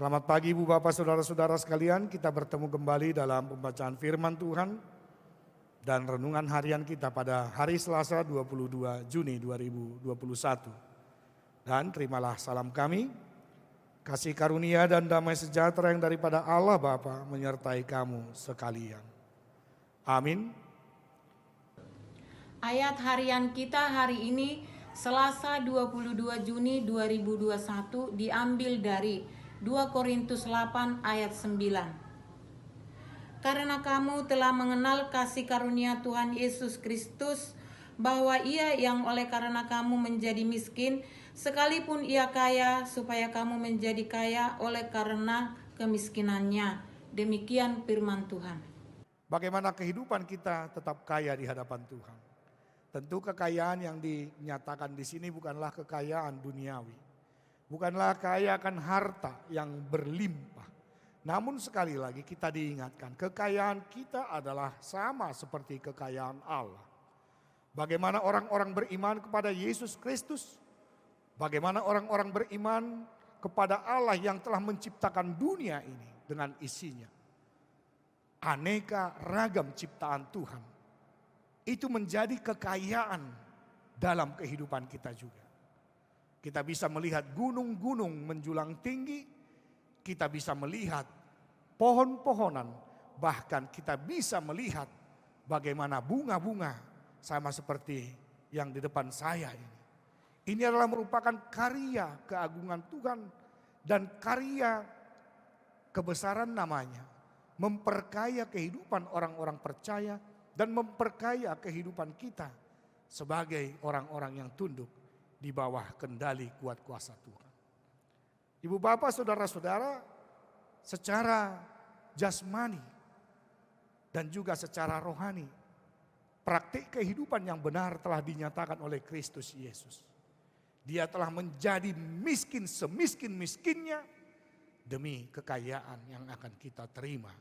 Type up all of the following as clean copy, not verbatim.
Selamat pagi Ibu Bapak Saudara-saudara sekalian, kita bertemu kembali dalam pembacaan firman Tuhan dan renungan harian kita pada hari Selasa 22 Juni 2021. Dan terimalah salam kami, kasih karunia dan damai sejahtera yang daripada Allah Bapa menyertai kamu sekalian. Amin. Ayat harian kita hari ini Selasa 22 Juni 2021 diambil dari 2 Korintus 8 ayat 9. Karena kamu telah mengenal kasih karunia Tuhan Yesus Kristus, bahwa Ia yang oleh karena kamu menjadi miskin, sekalipun Ia kaya, supaya kamu menjadi kaya oleh karena kemiskinannya. Demikian firman Tuhan. Bagaimana kehidupan kita tetap kaya di hadapan Tuhan? Tentu kekayaan yang dinyatakan di sini bukanlah kekayaan duniawi. Bukanlah kaya akan harta yang berlimpah. Namun sekali lagi kita diingatkan, kekayaan kita adalah sama seperti kekayaan Allah. Bagaimana orang-orang beriman kepada Yesus Kristus? Bagaimana orang-orang beriman kepada Allah yang telah menciptakan dunia ini dengan isinya? Aneka ragam ciptaan Tuhan. Itu menjadi kekayaan dalam kehidupan kita juga. Kita bisa melihat gunung-gunung menjulang tinggi, kita bisa melihat pohon-pohonan, bahkan kita bisa melihat bagaimana bunga-bunga sama seperti yang di depan saya ini. Ini adalah merupakan karya keagungan Tuhan dan karya kebesaran namanya, memperkaya kehidupan orang-orang percaya dan memperkaya kehidupan kita sebagai orang-orang yang tunduk di bawah kendali kuat kuasa Tuhan. Ibu bapak saudara-saudara, secara jasmani dan juga secara rohani, praktik kehidupan yang benar telah dinyatakan oleh Kristus Yesus. Dia telah menjadi miskin semiskin-miskinnya demi kekayaan yang akan kita terima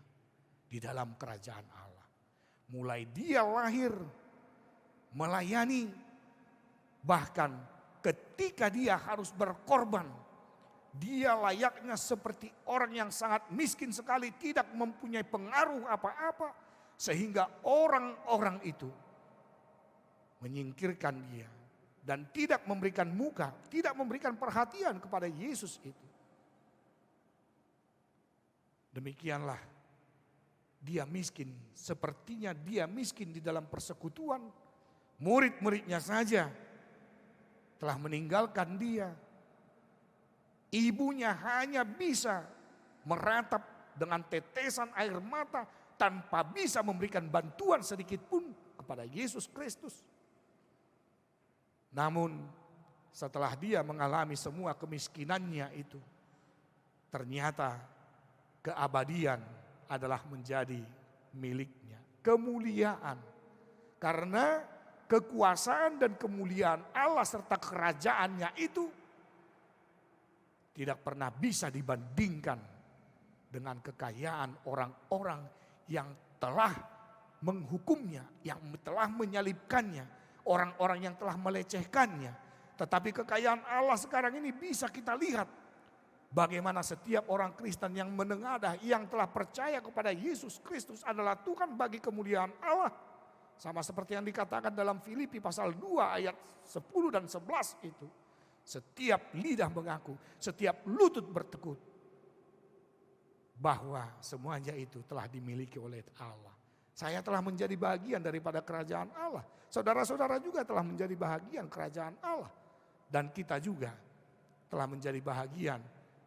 di dalam kerajaan Allah. Mulai dia lahir, melayani, bahkan ketika dia harus berkorban, dia layaknya seperti orang yang sangat miskin sekali, tidak mempunyai pengaruh apa-apa, sehingga orang-orang itu menyingkirkan dia dan tidak memberikan muka, tidak memberikan perhatian kepada Yesus itu. Demikianlah dia miskin, sepertinya dia miskin di dalam persekutuan, murid-muridnya saja telah meninggalkan dia. Ibunya hanya bisa meratap dengan tetesan air mata tanpa bisa memberikan bantuan sedikit pun kepada Yesus Kristus. Namun setelah dia mengalami semua kemiskinannya itu, ternyata keabadian adalah menjadi miliknya. Kemuliaan. Karena kekuasaan dan kemuliaan Allah serta kerajaannya itu tidak pernah bisa dibandingkan dengan kekayaan orang-orang yang telah menghukumnya, yang telah menyalibkannya, orang-orang yang telah melecehkannya. Tetapi kekayaan Allah sekarang ini bisa kita lihat bagaimana setiap orang Kristen yang menengadah, yang telah percaya kepada Yesus Kristus adalah Tuhan bagi kemuliaan Allah. Sama seperti yang dikatakan dalam Filipi pasal 2 ayat 10 dan 11 itu. Setiap lidah mengaku, setiap lutut bertekuk bahwa semuanya itu telah dimiliki oleh Allah. Saya telah menjadi bagian daripada kerajaan Allah. Saudara-saudara juga telah menjadi bagian kerajaan Allah. Dan kita juga telah menjadi bagian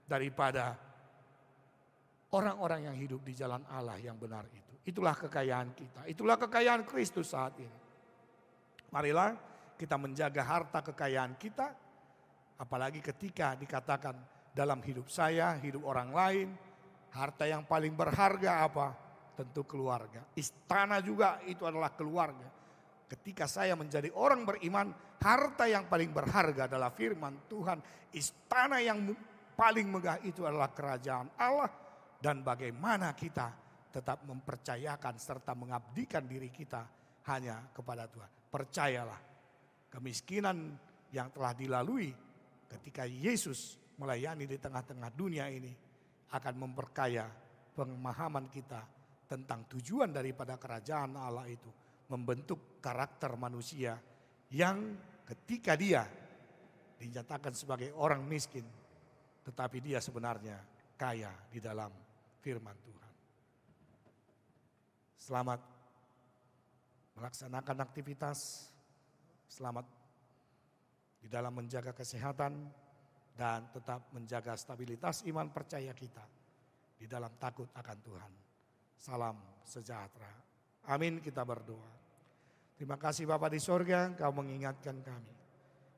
daripada orang-orang yang hidup di jalan Allah yang benar itu. Itulah kekayaan kita, itulah kekayaan Kristus saat ini. Marilah kita menjaga harta kekayaan kita, apalagi ketika dikatakan dalam hidup saya, hidup orang lain, harta yang paling berharga apa? Tentu keluarga. Istana juga itu adalah keluarga. Ketika saya menjadi orang beriman, harta yang paling berharga adalah firman Tuhan. Istana yang paling megah itu adalah kerajaan Allah. Dan bagaimana kita tetap mempercayakan serta mengabdikan diri kita hanya kepada Tuhan. Percayalah, kemiskinan yang telah dilalui ketika Yesus melayani di tengah-tengah dunia ini, akan memperkaya pemahaman kita tentang tujuan daripada kerajaan Allah itu. Membentuk karakter manusia yang ketika dia dinyatakan sebagai orang miskin, tetapi dia sebenarnya kaya di dalam firman Tuhan. Selamat melaksanakan aktivitas, selamat di dalam menjaga kesehatan, dan tetap menjaga stabilitas iman percaya kita di dalam takut akan Tuhan. Salam sejahtera. Amin, kita berdoa. Terima kasih Bapa di sorga, Engkau mengingatkan kami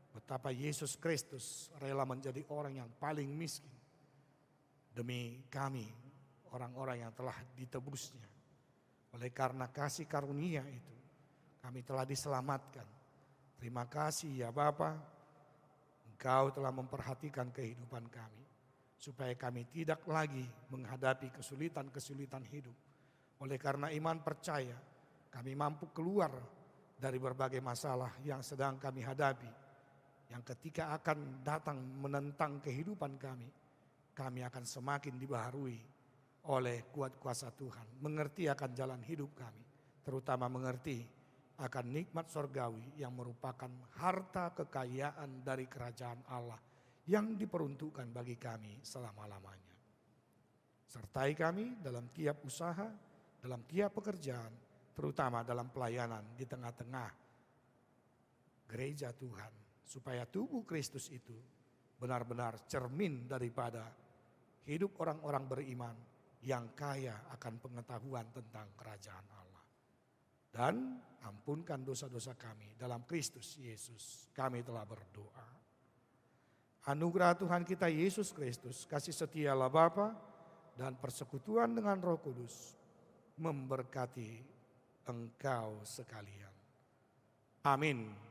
betapa Yesus Kristus rela menjadi orang yang paling miskin demi kami, orang-orang yang telah ditebusnya. Oleh karena kasih karunia itu, kami telah diselamatkan. Terima kasih ya Bapa, Engkau telah memperhatikan kehidupan kami, supaya kami tidak lagi menghadapi kesulitan-kesulitan hidup. Oleh karena iman percaya, kami mampu keluar dari berbagai masalah yang sedang kami hadapi, yang ketika akan datang menentang kehidupan kami akan semakin dibaharui oleh kuat kuasa Tuhan, mengerti akan jalan hidup kami, terutama mengerti akan nikmat sorgawi yang merupakan harta kekayaan dari kerajaan Allah yang diperuntukkan bagi kami selama-lamanya. Sertai kami dalam tiap usaha, dalam tiap pekerjaan, terutama dalam pelayanan di tengah-tengah gereja Tuhan, supaya tubuh Kristus itu benar-benar cermin daripada hidup orang-orang beriman yang kaya akan pengetahuan tentang kerajaan Allah. Dan ampunkan dosa-dosa kami dalam Kristus Yesus, kami telah berdoa. Anugerah Tuhan kita Yesus Kristus, kasih setia Allah Bapa, dan persekutuan dengan Roh Kudus memberkati engkau sekalian. Amin.